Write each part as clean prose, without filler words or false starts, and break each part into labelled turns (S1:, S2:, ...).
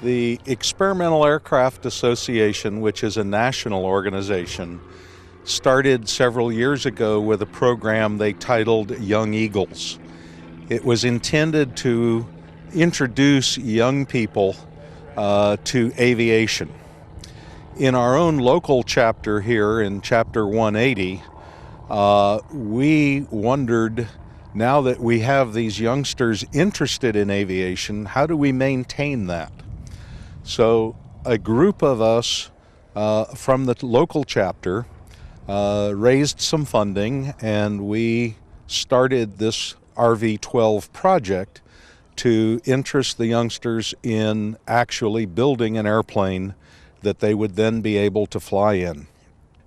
S1: The Experimental Aircraft Association, which is a national organization, started several years ago with a program they titled Young Eagles. It was intended to introduce young people to aviation. In our own local chapter here, in Chapter 180, we wondered, now that we have these youngsters interested in aviation, how do we maintain that? So a group of us from the local chapter raised some funding, and we started this RV-12 project to interest the youngsters in actually building an airplane that they would then be able to fly in.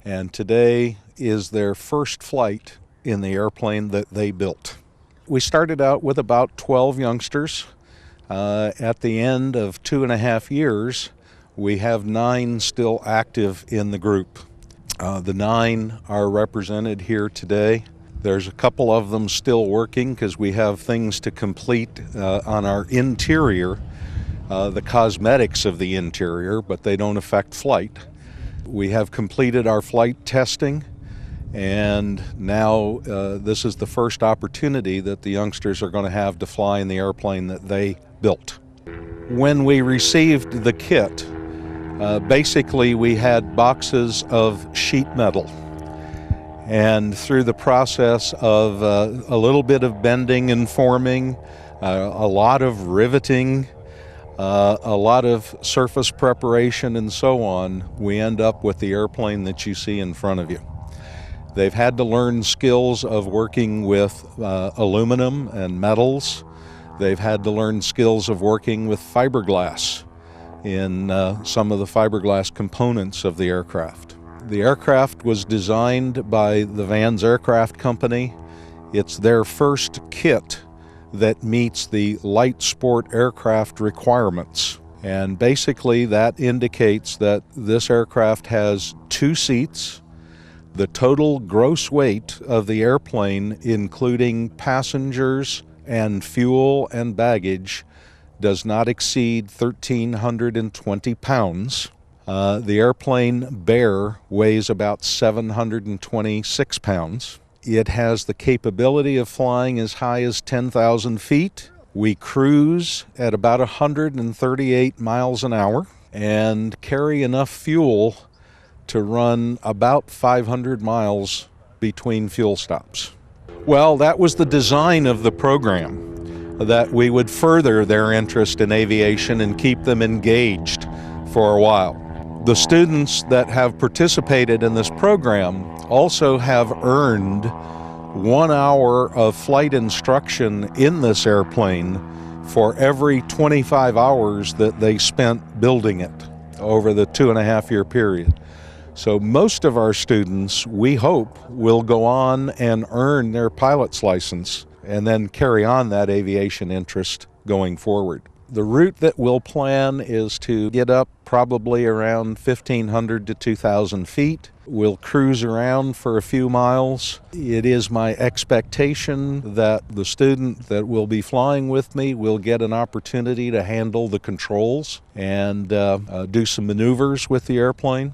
S1: And today is their first flight in the airplane that they built. We started out with about 12 youngsters. At the end of 2.5 years, we have 9 still active in the group. The 9 are represented here today. There's a couple of them still working because we have things to complete on our interior, the cosmetics of the interior, but they don't affect flight. We have completed our flight testing, and now this is the first opportunity that the youngsters are going to have to fly in the airplane that they built. When we received the kit, basically we had boxes of sheet metal. And through the process of a little bit of bending and forming, a lot of riveting, a lot of surface preparation and so on, we end up with the airplane that you see in front of you. They've had to learn skills of working with aluminum and metals. They've had to learn skills of working with fiberglass in some of the fiberglass components of the aircraft. The aircraft was designed by the Vans Aircraft Company. It's their first kit that meets the light sport aircraft requirements. And basically that indicates that this aircraft has 2 seats. The total gross weight of the airplane, including passengers and fuel and baggage, does not exceed 1,320 pounds. The airplane bare weighs about 726 pounds. It has the capability of flying as high as 10,000 feet. We cruise at about 138 miles an hour and carry enough fuel to run about 500 miles between fuel stops. Well, that was the design of the program, that we would further their interest in aviation and keep them engaged for a while. The students that have participated in this program also have earned 1 hour of flight instruction in this airplane for every 25 hours that they spent building it over the 2.5-year period. So most of our students, we hope, will go on and earn their pilot's license and then carry on that aviation interest going forward. The route that we'll plan is to get up probably around 1,500 to 2,000 feet. We'll cruise around for a few miles. It is my expectation that the student that will be flying with me will get an opportunity to handle the controls and do some maneuvers with the airplane.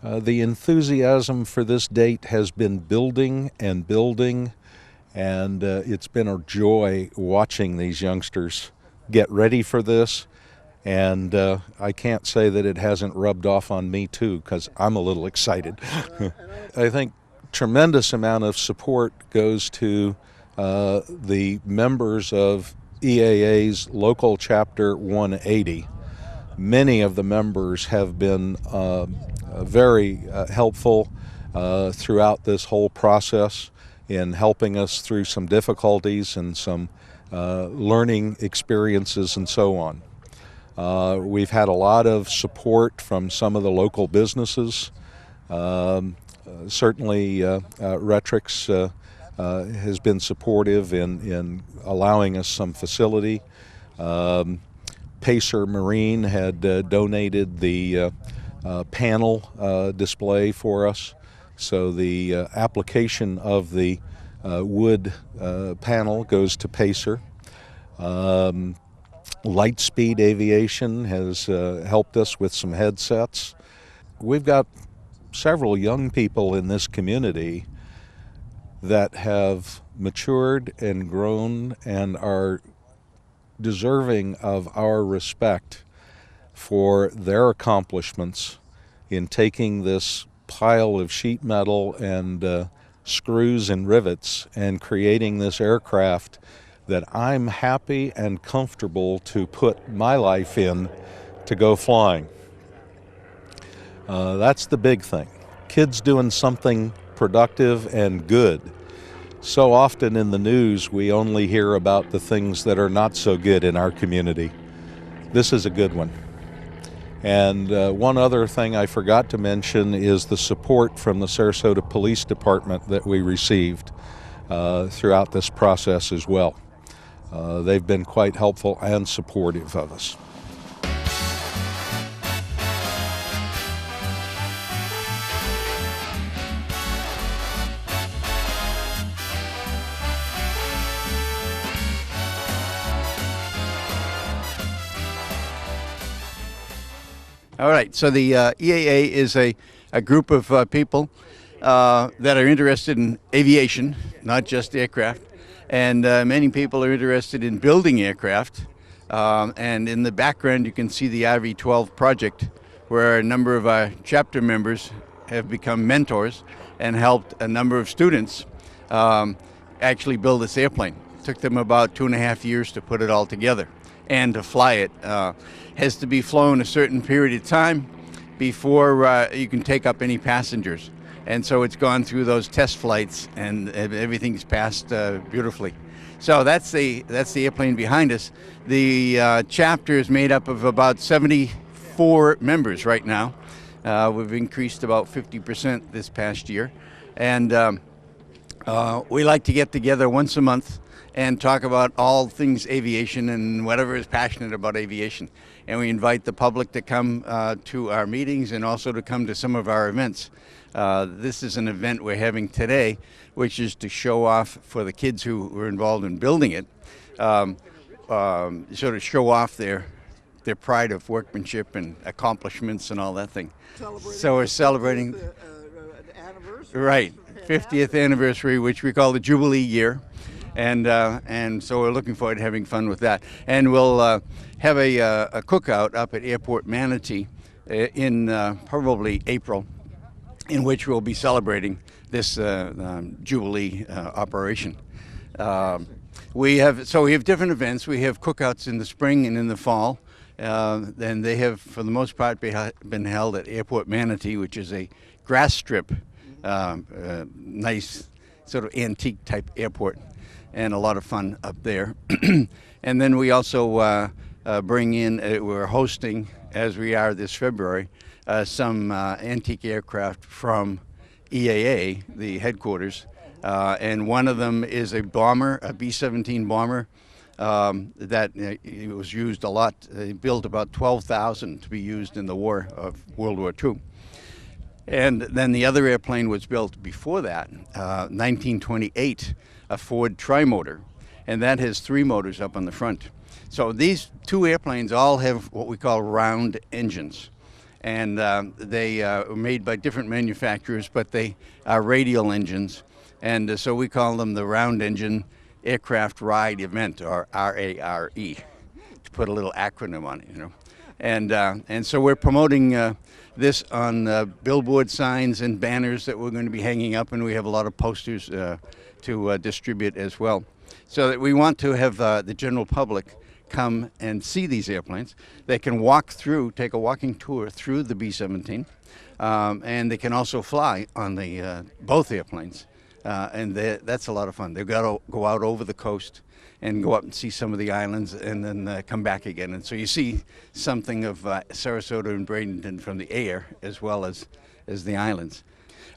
S1: The enthusiasm for this date has been building and building, and it's been a joy watching these youngsters get ready for this, and I can't say that it hasn't rubbed off on me too, because I'm a little excited. I think tremendous amount of support goes to the members of EAA's local chapter 180. Many of the members have been very helpful throughout this whole process in helping us through some difficulties and some learning experiences and so on. We've had a lot of support from some of the local businesses. Certainly Retrix has been supportive in allowing us some facility. Pacer Marine had donated the panel display for us. So the application of the wood panel goes to Pacer. Lightspeed Aviation has helped us with some headsets. We've got several young people in this community that have matured and grown and are deserving of our respect for their accomplishments in taking this pile of sheet metal and screws and rivets and creating this aircraft that I'm happy and comfortable to put my life in to go flying. That's the big thing. Kids doing something productive and good. So often in the news, we only hear about the things that are not so good in our community. This is a good one. And one other thing I forgot to mention is the support from the Sarasota Police Department that we received throughout this process as well. They've been quite helpful and supportive of us.
S2: All right, so the EAA is a group of people that are interested in aviation, not just aircraft. And many people are interested in building aircraft. And in the background, you can see the RV-12 project, where a number of our chapter members have become mentors and helped a number of students actually build this airplane. It took them about 2.5 years to put it all together and to fly it. Has to be flown a certain period of time before you can take up any passengers. And so it's gone through those test flights and everything's passed beautifully. So that's the airplane behind us. The chapter is made up of about 74 members right now. We've increased about 50% this past year. And we like to get together once a month and talk about all things aviation and whatever is passionate about aviation. And we invite the public to come to our meetings and also to come to some of our events. This is an event we're having today, which is to show off for the kids who were involved in building it, sort of show off their pride of workmanship and accomplishments and all that thing. So we're celebrating
S3: the anniversary.
S2: Right, 50th anniversary, which we call the Jubilee year. And so we're looking forward to having fun with that. And we'll have a cookout up at Airport Manatee in probably April, in which we'll be celebrating this Jubilee operation. We have different events. We have cookouts in the spring and in the fall. And they have, for the most part, been held at Airport Manatee, which is a grass strip, nice sort of antique type airport, and a lot of fun up there. And then we also bring in, we're hosting, as we are this February, some antique aircraft from EAA, the headquarters. And one of them is a bomber, a B-17 bomber, that it was used a lot. They built about 12,000 to be used in the war of World War II. And then the other airplane was built before that, 1928, a Ford trimotor, and that has 3 motors up on the front. So these 2 airplanes all have what we call round engines, and they are made by different manufacturers, but they are radial engines, and so we call them the Round Engine Aircraft Ride Event, or RARE, to put a little acronym on it, you know. And so we're promoting this on billboard signs and banners that we're going to be hanging up, and we have a lot of posters to distribute as well. So that we want to have the general public come and see these airplanes. They can walk through, take a walking tour through the B-17, and they can also fly on the both airplanes. And that's a lot of fun. They've got to go out over the coast and go up and see some of the islands and then come back again. And so you see something of Sarasota and Bradenton from the air as well as the islands.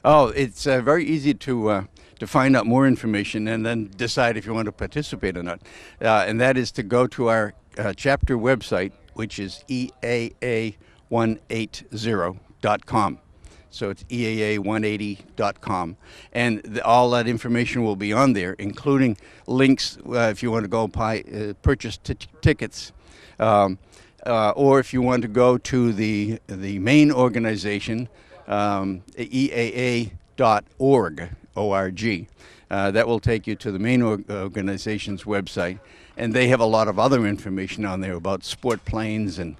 S2: Oh, it's very easy to find out more information and then decide if you want to participate or not. And that is to go to our chapter website, which is EAA180.com. So it's EAA180.com. And all that information will be on there, including links if you want to go purchase tickets Or if you want to go to the main organization, EAA.org, O-R-G. That will take you to the main organization's website, and they have a lot of other information on there about sport planes and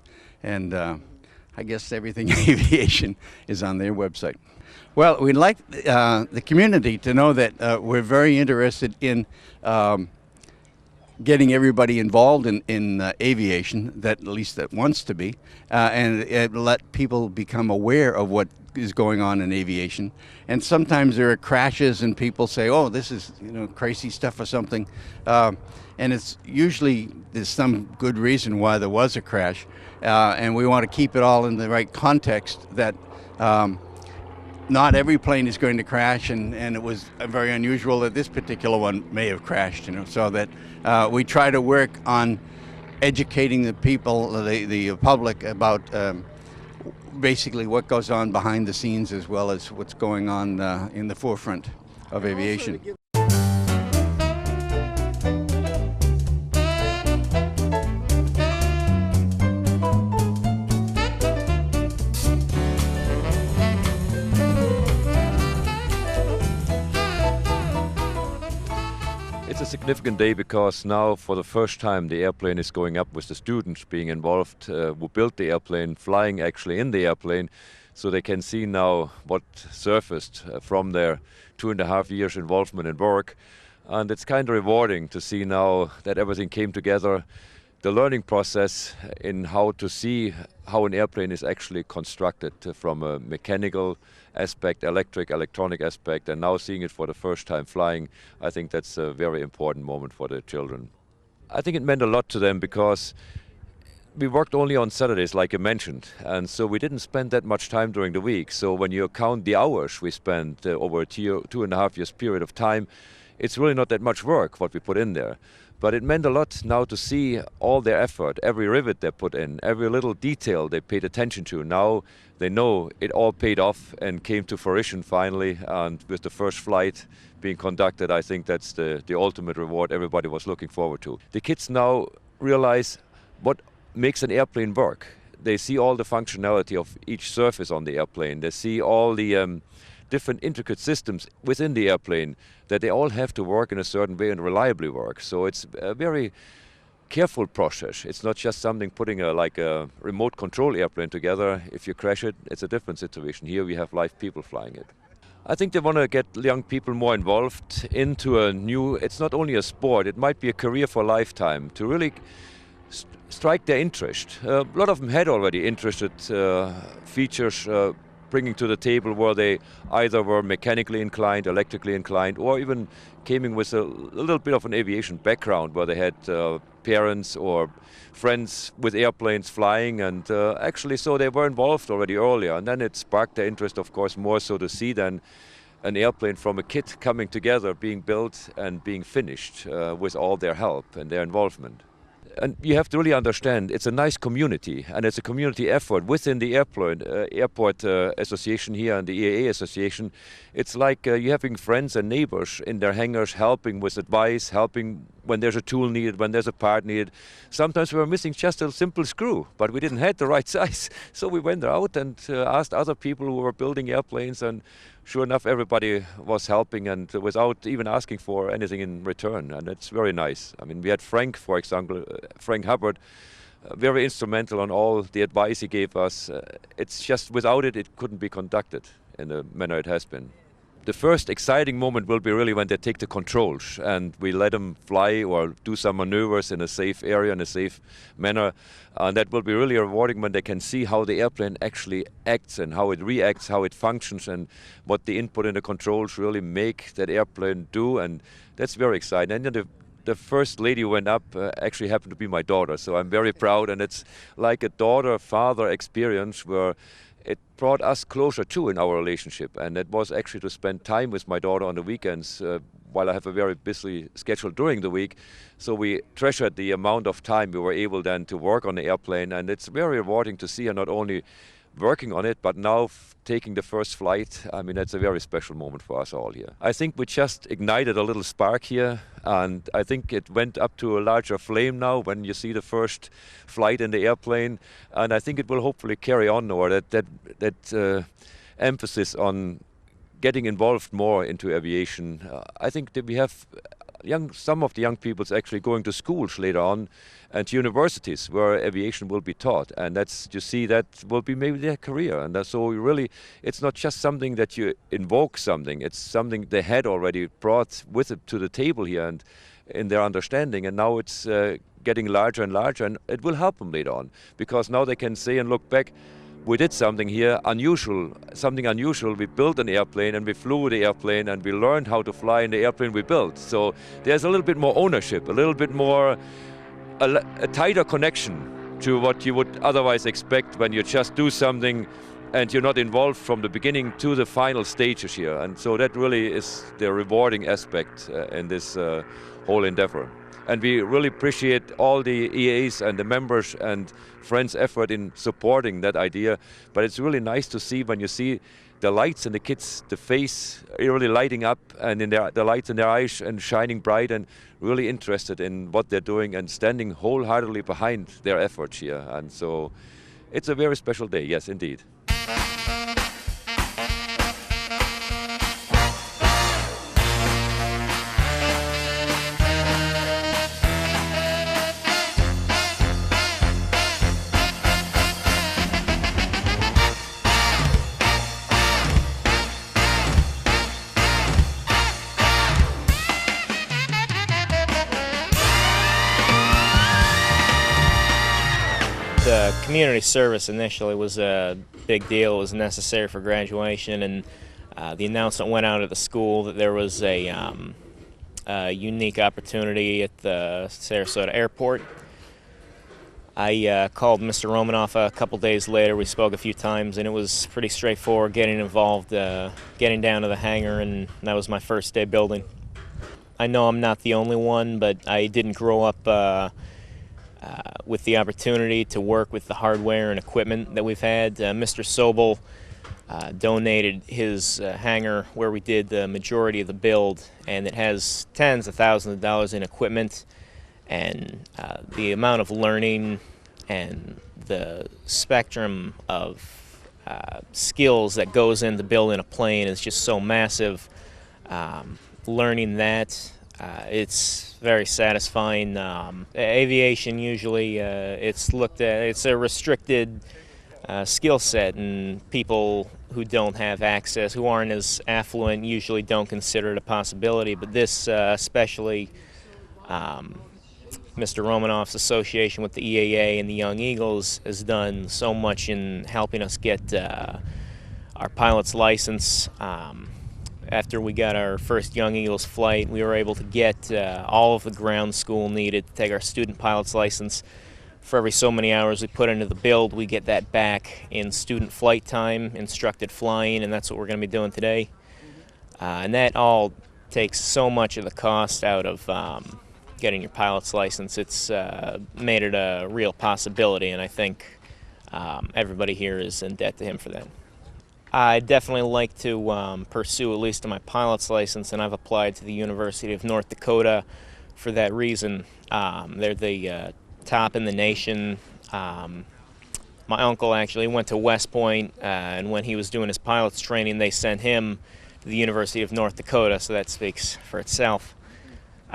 S2: I guess everything aviation is on their website. Well, we'd like the community to know that we're very interested in getting everybody involved in aviation, that at least that wants to be, and let people become aware of what is going on in aviation. And sometimes there are crashes and people say, oh, this is crazy stuff or something, and it's usually there's some good reason why there was a crash, and we want to keep it all in the right context, that not every plane is going to crash, and it was very unusual that this particular one may have crashed, so that we try to work on educating the people, the public, about basically what goes on behind the scenes as well as what's going on in the forefront of aviation.
S4: It's a significant day because now for the first time the airplane is going up with the students being involved who built the airplane, flying actually in the airplane, so they can see now what surfaced from their 2.5 years involvement in work. And it's kind of rewarding to see now that everything came together. The learning process in how to see how an airplane is actually constructed from a mechanical aspect, electronic aspect, and now seeing it for the first time flying, I think that's a very important moment for the children. I think it meant a lot to them because we worked only on Saturdays, like you mentioned, and so we didn't spend that much time during the week. So when you count the hours we spent over a 2.5 years period of time, it's really not that much work what we put in there. But it meant a lot now to see all their effort, every rivet they put in, every little detail they paid attention to. Now they know it all paid off and came to fruition finally. And with the first flight being conducted, I think that's the ultimate reward everybody was looking forward to. The kids now realize what makes an airplane work. They see all the functionality of each surface on the airplane. They see all the different intricate systems within the airplane, that they all have to work in a certain way and reliably work. So it's a very careful process. It's not just something putting like a remote control airplane together. If you crash it, it's a different situation. Here we have live people flying it. I think they want to get young people more involved into a new, it's not only a sport, it might be a career for a lifetime, to really strike their interest. A lot of them had already interested features bringing to the table where they either were mechanically inclined, electrically inclined, or even came in with a little bit of an aviation background where they had parents or friends with airplanes flying, and actually so they were involved already earlier. And then it sparked their interest, of course, more so to see then an airplane from a kit coming together, being built and being finished with all their help and their involvement. And you have to really understand, it's a nice community, and it's a community effort within the airport association here and the EAA association. It's like you having friends and neighbors in their hangars, helping with advice, helping when there's a tool needed, when there's a part needed. Sometimes we were missing just a simple screw, but we didn't have the right size. So we went out and asked other people who were building airplanes, and sure enough, everybody was helping, and without even asking for anything in return. And it's very nice. I mean, we had Frank, for example, Frank Hubbard, very instrumental on all the advice he gave us. It's just without it, it couldn't be conducted in the manner it has been. The first exciting moment will be really when they take the controls and we let them fly or do some maneuvers in a safe area, in a safe manner. And that will be really rewarding when they can see how the airplane actually acts and how it reacts, how it functions, and what the input in the controls really make that airplane do. And that's very exciting. And then the first lady who went up actually happened to be my daughter. So I'm very proud, and it's like a daughter-father experience where it brought us closer too in our relationship, and it was actually to spend time with my daughter on the weekends while I have a very busy schedule during the week. So we treasured the amount of time we were able then to work on the airplane, and it's very rewarding to see her not only working on it, but now taking the first flight, I mean, that's a very special moment for us all here. I think we just ignited a little spark here, and I think it went up to a larger flame now when you see the first flight in the airplane, and I think it will hopefully carry on, or that emphasis on getting involved more into aviation. I think that we have some of the young people actually going to schools later on and universities where aviation will be taught, and that's, you see, that will be maybe their career. And so really, it's not just something that you invoke something, it's something they had already brought with it to the table here and in their understanding, and now it's getting larger and larger, and it will help them later on, because now they can say and look back, we did something here something unusual. We built an airplane and we flew the airplane and we learned how to fly in the airplane we built. So there's a little bit more ownership, a little bit more, a tighter connection to what you would otherwise expect when you just do something and you're not involved from the beginning to the final stages here. And so that really is the rewarding aspect in this whole endeavor. And we really appreciate all the EAs and the members and friends' effort in supporting that idea. But it's really nice to see when you see the lights in the kids, the face really lighting up, and in the lights in their eyes and shining bright and really interested in what they're doing and standing wholeheartedly behind their efforts here. And so it's a very special day, yes, indeed.
S5: The community service initially was a big deal. It was necessary for graduation, and the announcement went out at the school that there was a unique opportunity at the Sarasota airport. I called Mr. Romanoff a couple days later. We spoke a few times, and it was pretty straightforward getting involved, getting down to the hangar, and that was my first day building. I know I'm not the only one, but I didn't grow up with the opportunity to work with the hardware and equipment that we've had. Mr. Sobel donated his hangar where we did the majority of the build, and it has tens of thousands of dollars in equipment, and the amount of learning and the spectrum of skills that goes into building a plane is just so massive. Learning that, it's very satisfying. Aviation usually it's looked at, it's a restricted skill set, and people who don't have access, who aren't as affluent, usually don't consider it a possibility. But this, especially Mr. Romanoff's association with the EAA and the Young Eagles, has done so much in helping us get our pilot's license. After we got our first Young Eagles flight, we were able to get all of the ground school needed to take our student pilot's license. For every so many hours we put into the build, we get that back in student flight time, instructed flying, and that's what we're going to be doing today. And that all takes so much of the cost out of getting your pilot's license. It's made it a real possibility, and I think everybody here is in debt to him for that. I'd definitely like to pursue at least my pilot's license, and I've applied to the University of North Dakota for that reason. They're the top in the nation. My uncle actually went to West Point, and when he was doing his pilot's training, they sent him to the University of North Dakota, so that speaks for itself.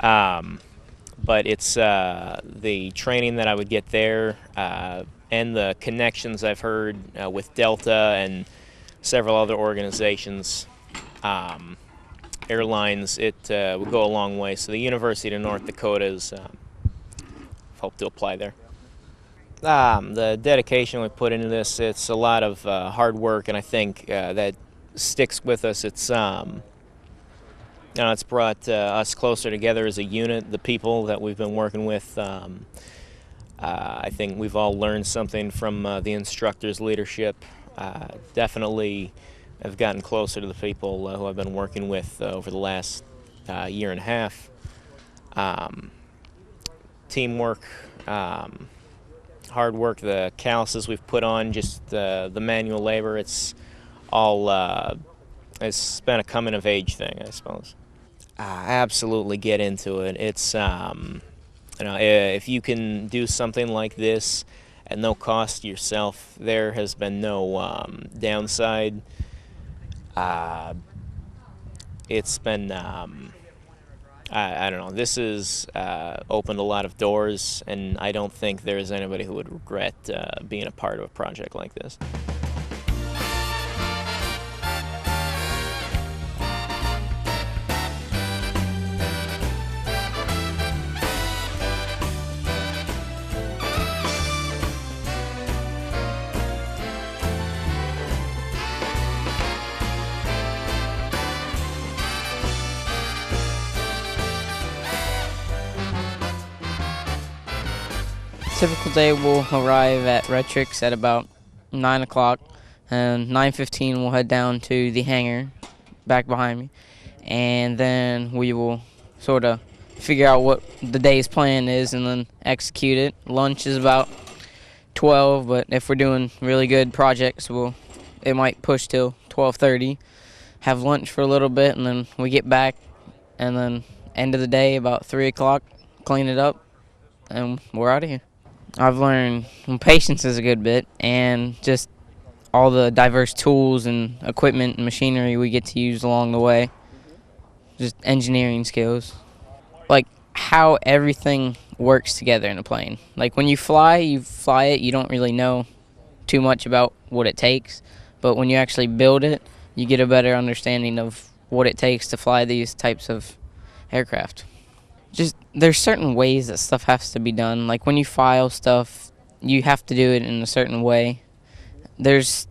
S5: But it's the training that I would get there and the connections I've heard with Delta and several other organizations, airlines, it would go a long way. So the University of North Dakota is, hope to apply there. The dedication we put into this, it's a lot of hard work, and I think that sticks with us. It's, it's brought us closer together as a unit, the people that we've been working with. I think we've all learned something from the instructors' leadership. Definitely have gotten closer to the people who I've been working with over the last year and a half. Teamwork, hard work, the calluses we've put on, just the manual labor, it's all it's been a coming of age thing, I suppose. Absolutely get into it. It's if you can do something like this at no cost to yourself, there has been no downside. It's been I don't know. This has opened a lot of doors, and I don't think there's anybody who would regret being a part of a project like this.
S6: Typical day will arrive at Retrix at about 9 o'clock, and 9:15 we'll head down to the hangar back behind me, and then we will sort of figure out what the day's plan is and then execute it. Lunch is about 12, but if we're doing really good projects, it might push till 12:30. Have lunch for a little bit, and then we get back, and then end of the day about 3 o'clock, clean it up, and we're out of here. I've learned patience is a good bit, and just all the diverse tools and equipment and machinery we get to use along the way. Just engineering skills. Like how everything works together in a plane. Like when you fly it, you don't really know too much about what it takes, but when you actually build it, you get a better understanding of what it takes to fly these types of aircraft. Just there's certain ways that stuff has to be done. Like when you file stuff, you have to do it in a certain way. There's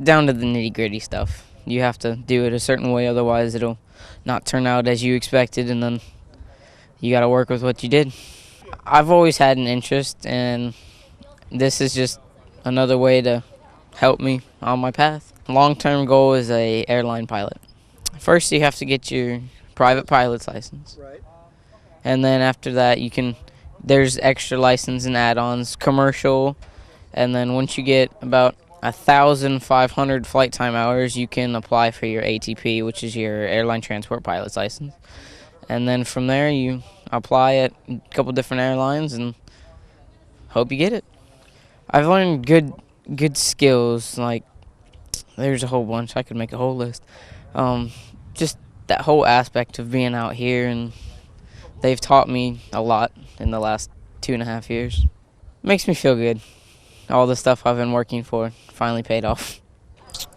S6: down to the nitty-gritty stuff. You have to do it a certain way, otherwise it'll not turn out as you expected, and then you got to work with what you did. I've always had an interest, and this is just another way to help me on my path. Long-term goal is a airline pilot. First, you have to get your private pilot's license.
S3: Right.
S6: And then after that, there's extra license and add-ons, commercial, and then once you get about 1,500 flight time hours, you can apply for your ATP, which is your airline transport pilot's license. And then from there, you apply at a couple different airlines and hope you get it. I've learned good skills, like there's a whole bunch. I could make a whole list. Just that whole aspect of being out here, and they've taught me a lot in the last 2.5 years. Makes me feel good. All the stuff I've been working for finally paid off.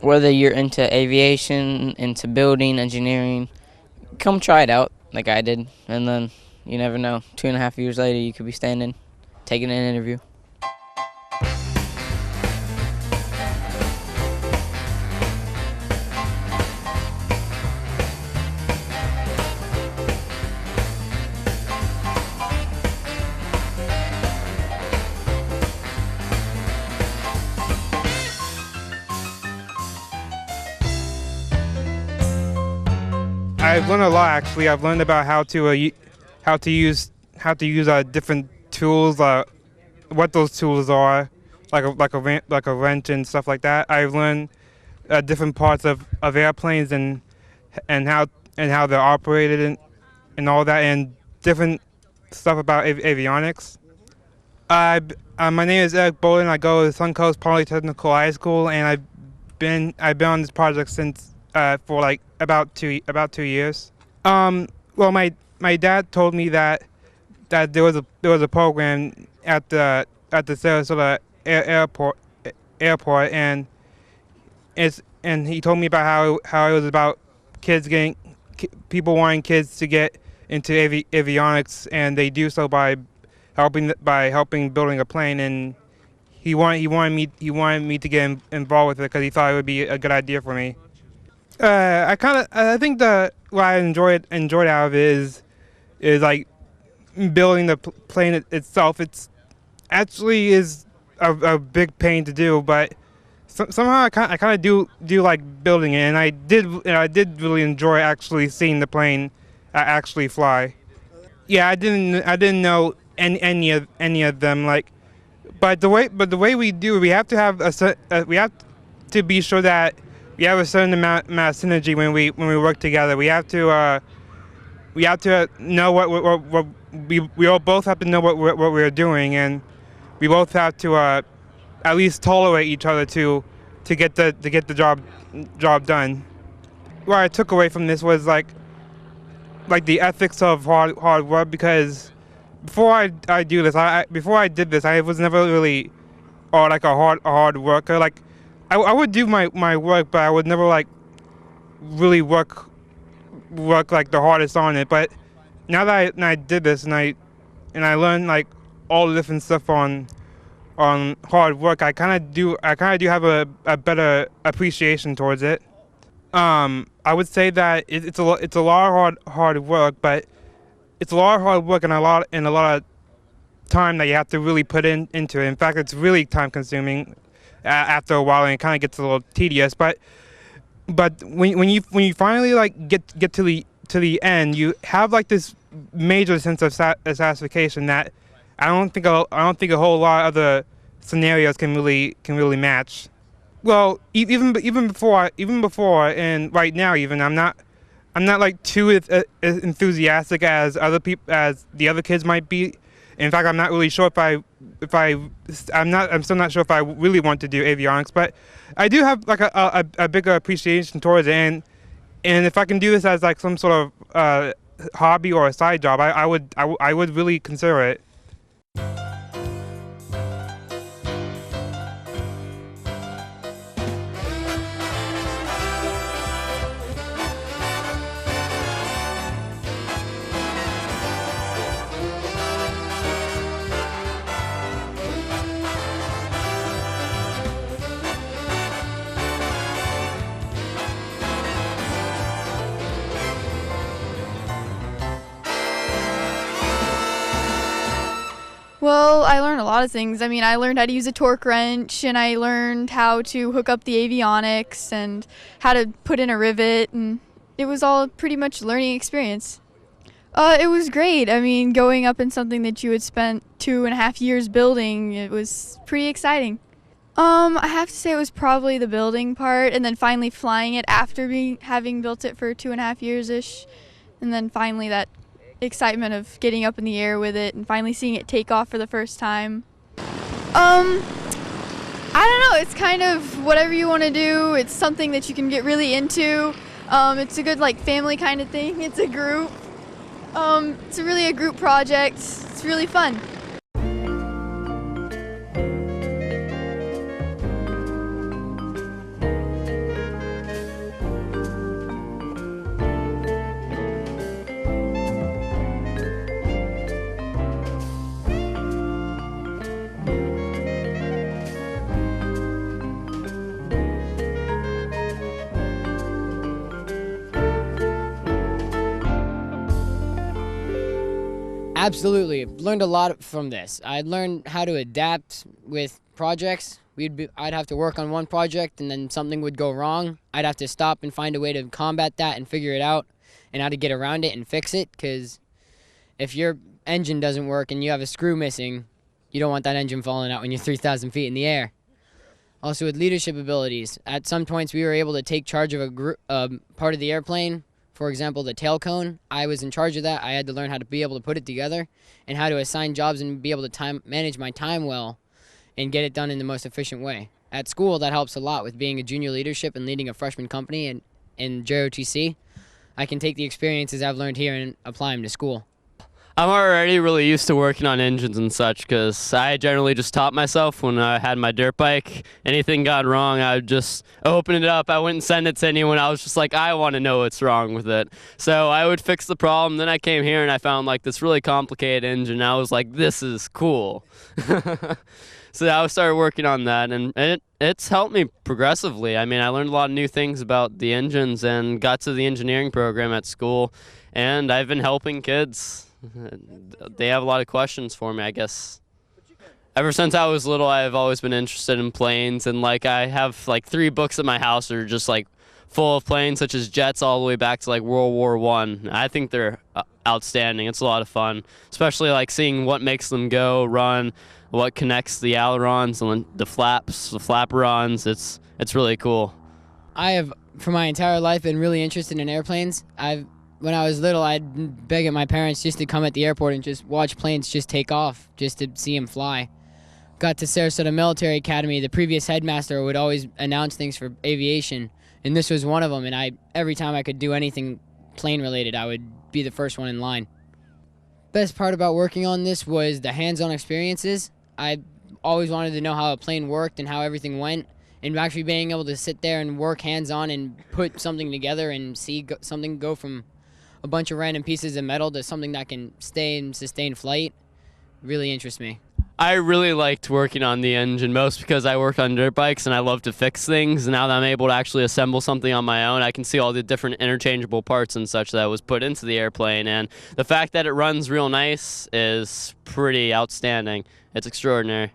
S6: Whether you're into aviation, into building, engineering, come try it out like I did. And then you never know, 2.5 years later you could be standing, taking an interview.
S7: I've learned a lot actually. I've learned about how to use different tools, what those tools are, like a wrench and stuff like that. I've learned different parts of airplanes and how they're operated and all that, and different stuff about avionics. My name is Bolden. I go to Suncoast Polytechnical High School, and I've been on this project since for like about 2 years. Well, my dad told me that there was a program at the Sarasota airport, and he told me about how it was about people wanting kids to get into avionics, and they do so by helping building a plane, and he wanted me to get involved with it because he thought it would be a good idea for me. I think what I enjoyed out of it is like building the plane itself. It's actually is a big pain to do, but somehow I kind of do like building it, and I did really enjoy actually seeing the plane actually fly. Yeah, I didn't know any of them, like, But the way we do, we have to have we have to be sure that we have a certain amount of synergy when we work together. We have to know what we all both have to know what we're doing, and we both have to at least tolerate each other to get the job done. What I took away from this was like the ethics of hard work, because before I do this, before I did this, I was never really like a hard worker. Like I would do my work, but I would never like really work like the hardest on it. But now that I did this and I learned like all the different stuff on hard work, I kind of do have a better appreciation towards it. I would say that it's a lot of hard work, but it's a lot of hard work and a lot of time that you have to really put into it. In fact, it's really time consuming after a while, and it kind of gets a little tedious. But when you finally like get to the end, you have like this major sense of satisfaction that I don't think a whole lot of other scenarios can really match. Well, even before and right now, even I'm not like too as enthusiastic as the other kids might be. In fact, I'm not really sure I'm still not sure if I really want to do avionics, but I do have like a bigger appreciation towards it, and if I can do this as like some sort of hobby or a side job, I would really consider it.
S8: Well, I learned a lot of things. I mean, I learned how to use a torque wrench, and I learned how to hook up the avionics and how to put in a rivet, and it was all pretty much a learning experience. It was great. I mean, going up in something that you had spent 2.5 years building, it was pretty exciting. I have to say it was probably the building part, and then finally flying it after having built it for 2.5 years-ish, and then finally that excitement of getting up in the air with it and finally seeing it take off for the first time. I don't know, it's kind of whatever you want to do. It's something that you can get really into. It's a good like family kind of thing. It's a group. It's really a group project. It's really fun.
S9: Absolutely. Learned a lot from this. I learned how to adapt with projects. I'd have to work on one project and then something would go wrong. I'd have to stop and find a way to combat that and figure it out and how to get around it and fix it, because if your engine doesn't work and you have a screw missing, you don't want that engine falling out when you're 3,000 feet in the air. Also with leadership abilities, at some points we were able to take charge of a part of the airplane. For example, the tail cone, I was in charge of that. I had to learn how to be able to put it together and how to assign jobs and be able to manage my time well and get it done in the most efficient way. At school, that helps a lot with being a junior leadership and leading a freshman company in JOTC. I can take the experiences I've learned here and apply them to school.
S10: I'm already really used to working on engines and such, because I generally just taught myself when I had my dirt bike. Anything got wrong, I would just open it up. I wouldn't send it to anyone. I was just like, I want to know what's wrong with it. So I would fix the problem. Then I came here and I found like this really complicated engine. I was like, this is cool. So I started working on that, and it's helped me progressively. I mean, I learned a lot of new things about the engines and got to the engineering program at school, and I've been helping kids. They have a lot of questions for me, I guess. Ever since I was little, I've always been interested in planes, and like I have like 3 books at my house that are just like full of planes, such as jets all the way back to like World War I. I think they're outstanding. It's a lot of fun, especially like seeing what makes them go, run, what connects the ailerons and the flaps, the flaperons. It's really cool.
S9: I have, for my entire life, been really interested in airplanes. When I was little, I'd beg at my parents just to come at the airport and just watch planes just take off, just to see them fly. Got to Sarasota Military Academy. The previous headmaster would always announce things for aviation, and this was one of them. And every time I could do anything plane related, I would be the first one in line. Best part about working on this was the hands-on experiences. I always wanted to know how a plane worked and how everything went, and actually being able to sit there and work hands-on and put something together and see something go from a bunch of random pieces of metal to something that can stay and sustain flight really interests me.
S10: I really liked working on the engine, most because I work on dirt bikes and I love to fix things. And now that I'm able to actually assemble something on my own, I can see all the different interchangeable parts and such that was put into the airplane. And the fact that it runs real nice is pretty outstanding. It's extraordinary.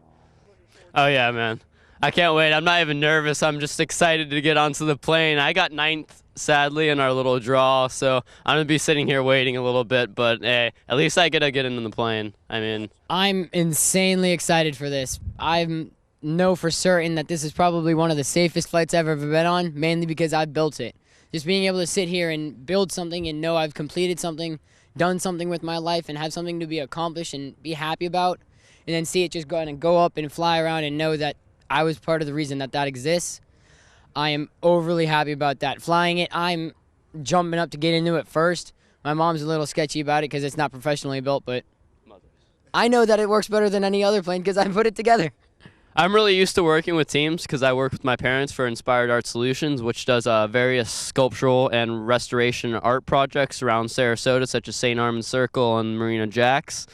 S10: Oh yeah, man. I can't wait. I'm not even nervous. I'm just excited to get onto the plane. I got 9th, sadly, in our little draw, so I'm going to be sitting here waiting a little bit, but hey, at least I get to get into the plane.
S9: I'm insanely excited for this. I know for certain that this is probably one of the safest flights I've ever been on, mainly because I built it. Just being able to sit here and build something and know I've completed something, done something with my life, and have something to be accomplished and be happy about, and then see it just go up and fly around and know that I was part of the reason that exists. I am overly happy about that. Flying it, I'm jumping up to get into it first. My mom's a little sketchy about it because it's not professionally built, but I know that it works better than any other plane because I put it together.
S10: I'm really used to working with teams because I work with my parents for Inspired Art Solutions, which does various sculptural and restoration art projects around Sarasota, such as St. Armand's Circle and Marina Jacks.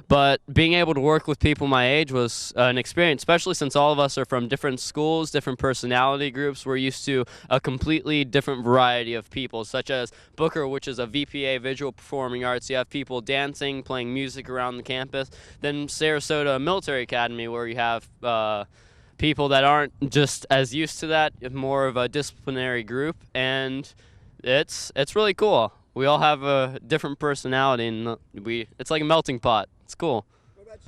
S10: But being able to work with people my age was an experience, especially since all of us are from different schools, different personality groups. We're used to a completely different variety of people, such as Booker, which is a VPA, Visual Performing Arts. You have people dancing, playing music around the campus. Then Sarasota Military Academy, where you have people that aren't just as used to that, more of a disciplinary group. And it's really cool. We all have a different personality, and it's like a melting pot. It's cool.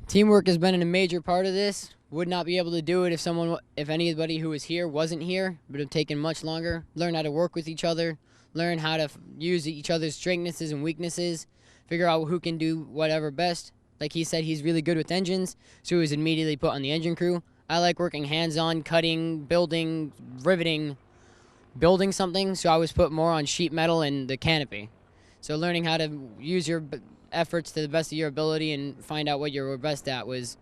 S9: Teamwork has been a major part of this. Would not be able to do it if anybody who was here wasn't here. It would have taken much longer. Learn how to work with each other. Learn how to use each other's strengths and weaknesses. Figure out who can do whatever best. Like he said, he's really good with engines, so he was immediately put on the engine crew. I like working hands-on, cutting, building, riveting, building something, so I was put more on sheet metal and the canopy. So learning how to use your efforts to the best of your ability and find out what you were best at was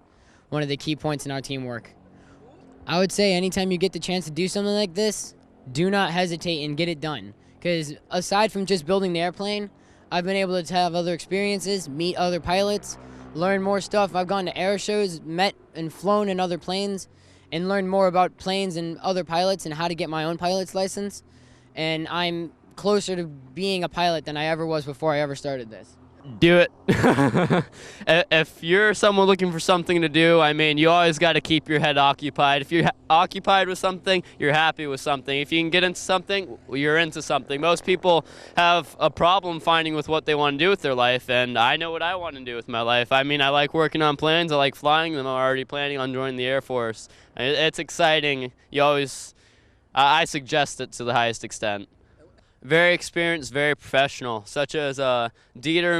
S9: one of the key points in our teamwork. I would say anytime you get the chance to do something like this, do not hesitate and get it done. Because aside from just building the airplane, I've been able to have other experiences, meet other pilots, learn more stuff. I've gone to air shows, met and flown in other planes, and learned more about planes and other pilots and how to get my own pilot's license. And I'm closer to being a pilot than I ever was before I ever started this.
S10: Do it. If you're someone looking for something to do, you always got to keep your head occupied. If you're occupied with something, you're happy with something. If you can get into something, you're into something. Most people have a problem finding with what they want to do with their life, and I know what I want to do with my life. I like working on planes. I like flying them. I'm already planning on joining the Air Force. It's exciting. I suggest it to the highest extent. Very experienced, very professional, such as Dieter,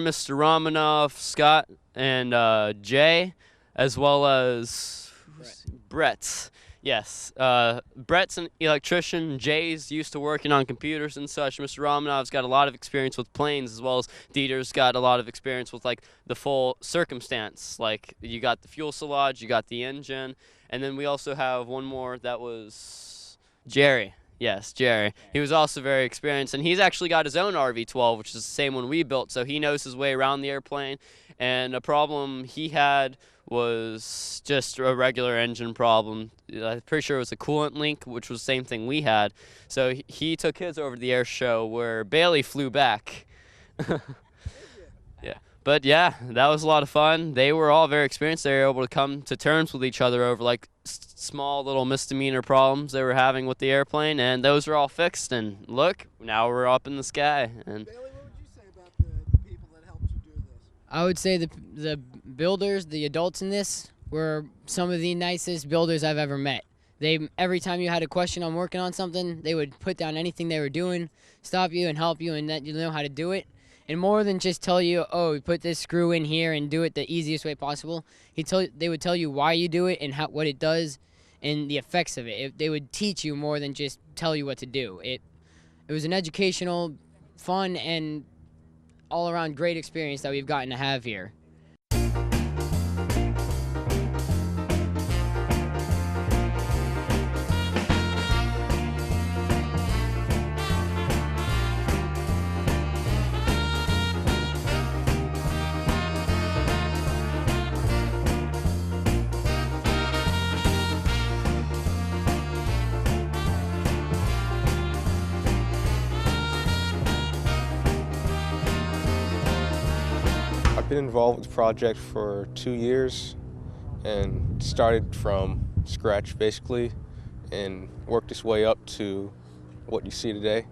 S10: Mr. Romanoff, Scott, and Jay, as well as Brett. Yes, Brett's an electrician. Jay's used to working on computers and such. Mr. Romanoff's got a lot of experience with planes, as well as Dieter's got a lot of experience with the full circumstance. Like you got the fuselage, you got the engine, and then we also have one more that was Jerry. Yes, Jerry. He was also very experienced, and he's actually got his own RV-12, which is the same one we built, so he knows his way around the airplane. And a problem he had was just a regular engine problem. I'm pretty sure it was a coolant leak, which was the same thing we had. So he took his over to the air show where Bailey flew back. Yeah. But yeah, that was a lot of fun. They were all very experienced. They were able to come to terms with each other over small little misdemeanor problems they were having with the airplane, and those were all fixed. And look, now we're up in the sky. And
S3: Bailey, what would you say about the people that helped you do this?
S9: I would say the builders, the adults in this, were some of the nicest builders I've ever met. Every time you had a question on working on something, they would put down anything they were doing, stop you and help you and let you know how to do it. And more than just tell you, oh, put this screw in here and do it the easiest way possible, they would tell you why you do it and what it does and the effects of it. They would teach you more than just tell you what to do. It was an educational, fun, and all-around great experience that we've gotten to have here.
S11: I've been involved with the project for 2 years and started from scratch basically and worked its way up to what you see today.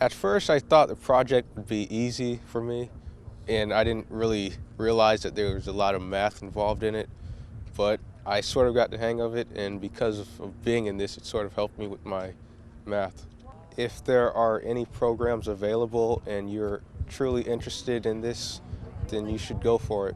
S11: At first I thought the project would be easy for me and I didn't really realize that there was a lot of math involved in it, but I sort of got the hang of it, and because of being in this, it sort of helped me with my math. If there are any programs available and you're truly interested in this, then you should go for it.